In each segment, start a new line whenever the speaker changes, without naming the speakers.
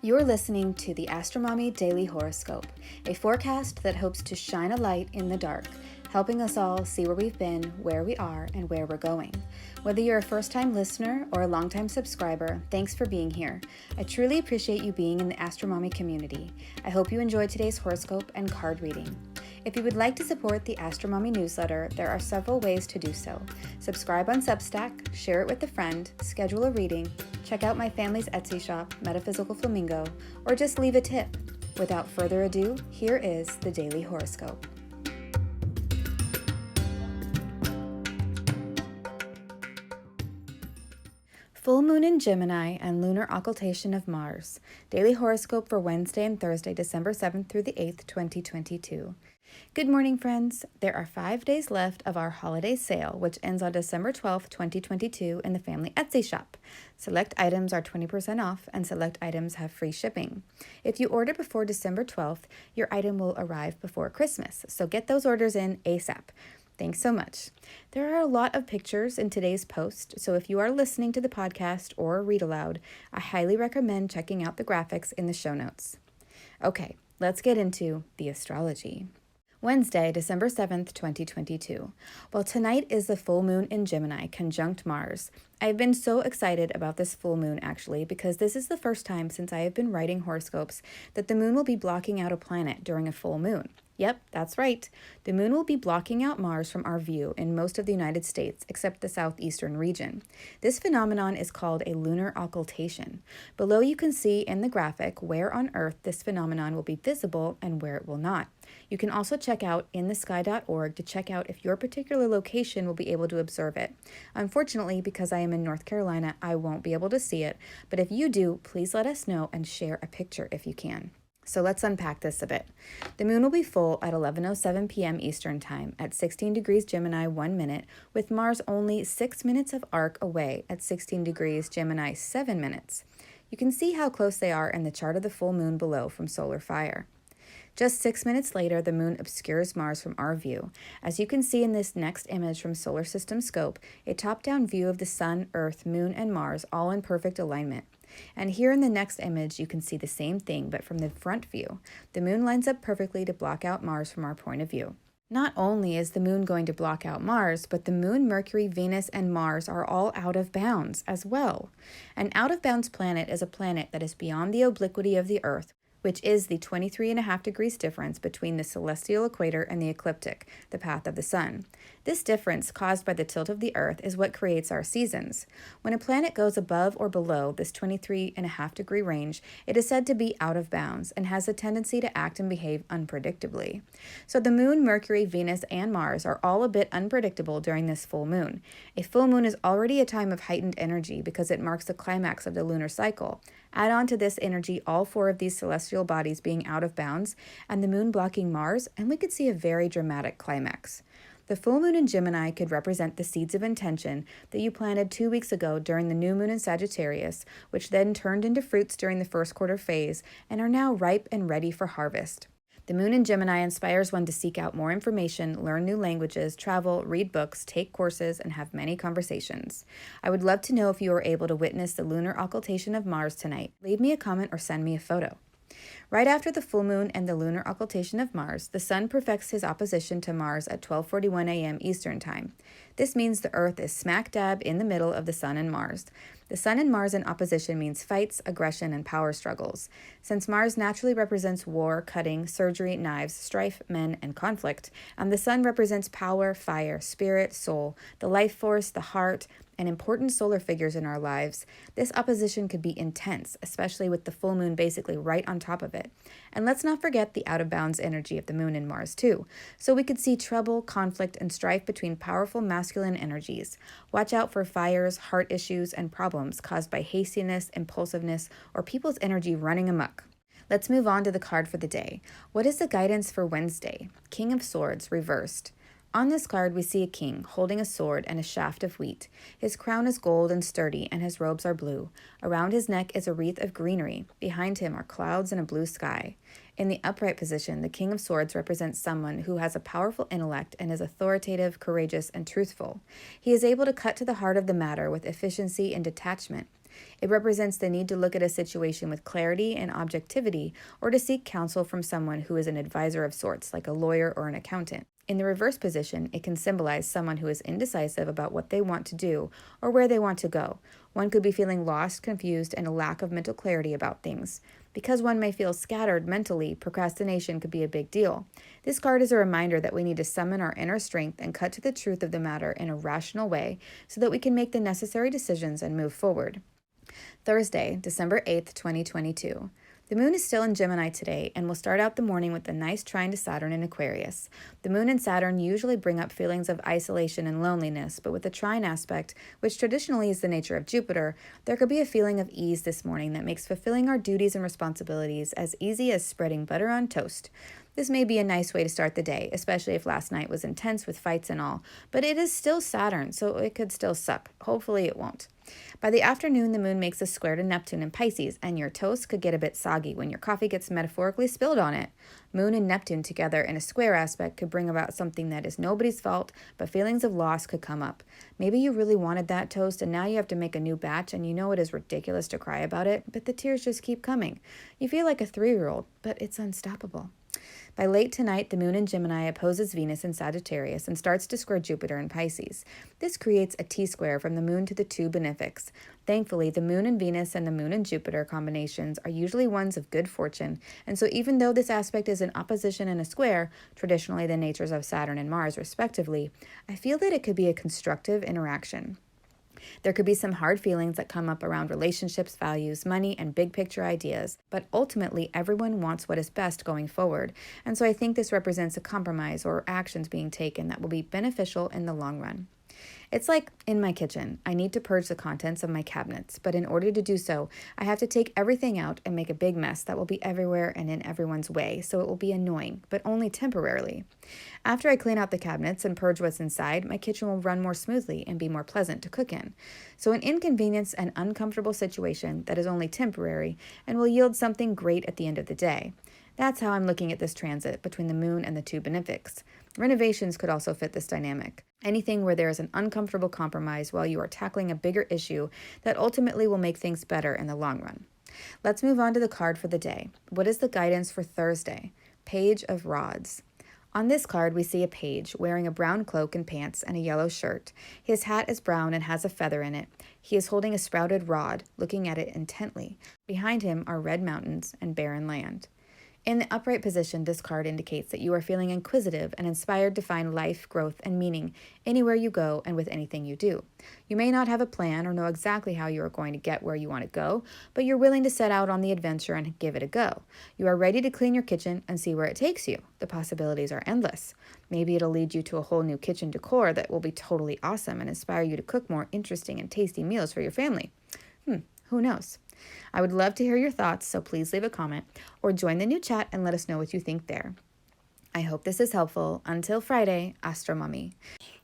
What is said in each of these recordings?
You're listening to the AstroMommy Daily Horoscope, a forecast that hopes to shine a light in the dark, helping us all see where we've been, where we are, and where we're going. Whether you're a first-time listener or a long-time subscriber, thanks for being here. I truly appreciate you being in the AstroMommy community. I hope you enjoyed today's horoscope and card reading. If you would like to support the AstroMommy newsletter, there are several ways to do so. Subscribe on Substack, share it with a friend, schedule a reading, check out my family's Etsy shop, Metaphysical Flamingo, or just leave a tip. Without further ado, here is the Daily Horoscope. Full Moon in Gemini and Lunar Occultation of Mars. Daily Horoscope for Wednesday and Thursday, December 7th through the 8th, 2022. Good morning, friends. There are 5 days left of our holiday sale, which ends on December 12th, 2022 in the family Etsy shop. Select items are 20% off and select items have free shipping. If you order before December 12th, your item will arrive before Christmas, so get those orders in ASAP. Thanks so much. There are a lot of pictures in today's post, so if you are listening to the podcast or read aloud, I highly recommend checking out the graphics in the show notes. Okay, let's get into the astrology. Wednesday, December 7th, 2022. Well, tonight is the full moon in Gemini, conjunct Mars. I've been so excited about this full moon, actually, because this is the first time since I have been writing horoscopes that the moon will be blocking out a planet during a full moon. Yep, that's right. The moon will be blocking out Mars from our view in most of the United States, except the southeastern region. This phenomenon is called a lunar occultation. Below you can see in the graphic where on Earth this phenomenon will be visible and where it will not. You can also check out inthesky.org to check out if your particular location will be able to observe it. Unfortunately, because I am in North Carolina, I won't be able to see it, but if you do, please let us know and share a picture if you can. So let's unpack this a bit. The moon will be full at 11:07 p.m. Eastern Time at 16 degrees Gemini 1 minute, with Mars only 6 minutes of arc away at 16 degrees Gemini 7 minutes. You can see how close they are in the chart of the full moon below from Solar Fire. Just 6 minutes later, the moon obscures Mars from our view. As you can see in this next image from Solar System Scope, a top-down view of the Sun, Earth, Moon, and Mars all in perfect alignment. And here in the next image, you can see the same thing, but from the front view. The moon lines up perfectly to block out Mars from our point of view. Not only is the moon going to block out Mars, but the moon, Mercury, Venus, and Mars are all out of bounds as well. An out-of-bounds planet is a planet that is beyond the obliquity of the Earth, which is the 23.5 degrees difference between the celestial equator and the ecliptic, the path of the sun. This difference, caused by the tilt of the Earth, is what creates our seasons. When a planet goes above or below this 23.5 degree range, it is said to be out of bounds and has a tendency to act and behave unpredictably. So the moon, Mercury, Venus, and Mars are all a bit unpredictable during this full moon. A full moon is already a time of heightened energy because it marks the climax of the lunar cycle. Add on to this energy all 4 of these celestial bodies being out of bounds and the moon blocking Mars, and we could see a very dramatic climax. The full moon in Gemini could represent the seeds of intention that you planted 2 weeks ago during the new moon in Sagittarius, which then turned into fruits during the first quarter phase and are now ripe and ready for harvest. The moon in Gemini inspires one to seek out more information, learn new languages, travel, read books, take courses, and have many conversations. I would love to know if you were able to witness the lunar occultation of Mars tonight. Leave me a comment or send me a photo. Right after the full moon and the lunar occultation of Mars, the Sun perfects his opposition to Mars at 12:41 a.m. Eastern Time. This means the Earth is smack dab in the middle of the Sun and Mars. The Sun and Mars in opposition means fights, aggression, and power struggles. Since Mars naturally represents war, cutting, surgery, knives, strife, men, and conflict, and the Sun represents power, fire, spirit, soul, the life force, the heart, and important solar figures in our lives, this opposition could be intense, especially with the full moon basically right on top of it. And let's not forget the out-of-bounds energy of the moon and Mars too. So we could see trouble, conflict, and strife between powerful masculine energies. Watch out for fires, heart issues, and problems caused by hastiness, impulsiveness, or people's energy running amok. Let's move on to the card for the day. What is the guidance for Wednesday? King of Swords, reversed. On this card, we see a king holding a sword and a shaft of wheat. His crown is gold and sturdy, and his robes are blue. Around his neck is a wreath of greenery. Behind him are clouds and a blue sky. In the upright position, the King of Swords represents someone who has a powerful intellect and is authoritative, courageous, and truthful. He is able to cut to the heart of the matter with efficiency and detachment. It represents the need to look at a situation with clarity and objectivity, or to seek counsel from someone who is an advisor of sorts, like a lawyer or an accountant. In the reverse position, it can symbolize someone who is indecisive about what they want to do or where they want to go. One could be feeling lost, confused, and a lack of mental clarity about things. Because one may feel scattered mentally, procrastination could be a big deal. This card is a reminder that we need to summon our inner strength and cut to the truth of the matter in a rational way so that we can make the necessary decisions and move forward. Thursday, December 8th, 2022. The moon is still in Gemini today and will start out the morning with a nice trine to Saturn in Aquarius. The moon and Saturn usually bring up feelings of isolation and loneliness, but with the trine aspect, which traditionally is the nature of Jupiter, there could be a feeling of ease this morning that makes fulfilling our duties and responsibilities as easy as spreading butter on toast. This may be a nice way to start the day, especially if last night was intense with fights and all, but it is still Saturn, so it could still suck. Hopefully it won't. By the afternoon, the moon makes a square to Neptune in Pisces, and your toast could get a bit soggy when your coffee gets metaphorically spilled on it. Moon and Neptune together in a square aspect could bring about something that is nobody's fault, but feelings of loss could come up. Maybe you really wanted that toast, and now you have to make a new batch, and you know it is ridiculous to cry about it, but the tears just keep coming. You feel like a 3-year-old, but it's unstoppable. By late tonight, the moon in Gemini opposes Venus in Sagittarius and starts to square Jupiter in Pisces. This creates a T-square from the moon to the two benefics. Thankfully, the moon and Venus and the moon and Jupiter combinations are usually ones of good fortune, and so even though this aspect is in opposition and a square, traditionally the natures of Saturn and Mars respectively, I feel that it could be a constructive interaction. There could be some hard feelings that come up around relationships, values, money, and big picture ideas, but ultimately everyone wants what is best going forward, and so I think this represents a compromise or actions being taken that will be beneficial in the long run. It's like in my kitchen. I need to purge the contents of my cabinets, but in order to do so, I have to take everything out and make a big mess that will be everywhere and in everyone's way, so it will be annoying, but only temporarily. After I clean out the cabinets and purge what's inside, my kitchen will run more smoothly and be more pleasant to cook in. So an inconvenience and uncomfortable situation that is only temporary and will yield something great at the end of the day. That's how I'm looking at this transit between the moon and the two benefics. Renovations could also fit this dynamic. Anything where there is an uncomfortable compromise while you are tackling a bigger issue that ultimately will make things better in the long run. Let's move on to the card for the day. What is the guidance for Thursday? Page of Rods. On this card, we see a page wearing a brown cloak and pants and a yellow shirt. His hat is brown and has a feather in it. He is holding a sprouted rod, looking at it intently. Behind him are red mountains and barren land. In the upright position, this card indicates that you are feeling inquisitive and inspired to find life, growth, and meaning anywhere you go and with anything you do. You may not have a plan or know exactly how you are going to get where you want to go, but you're willing to set out on the adventure and give it a go. You are ready to clean your kitchen and see where it takes you. The possibilities are endless. Maybe it'll lead you to a whole new kitchen decor that will be totally awesome and inspire you to cook more interesting and tasty meals for your family. Who knows? I would love to hear your thoughts, so please leave a comment or join the new chat and let us know what you think there. I hope this is helpful. Until Friday, AstroMommy.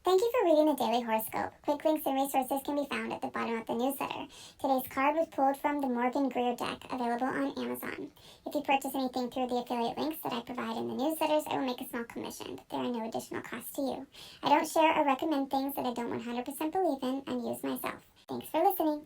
Thank you for reading the Daily Horoscope. Quick links and resources can be found at the bottom of the newsletter. Today's card was pulled from the Morgan-Greer Deck, available on Amazon. If you purchase anything through the affiliate links that I provide in the newsletters, I will make a small commission, but there are no additional costs to you. I don't share or recommend things that I don't 100% believe in and use myself. Thanks for listening.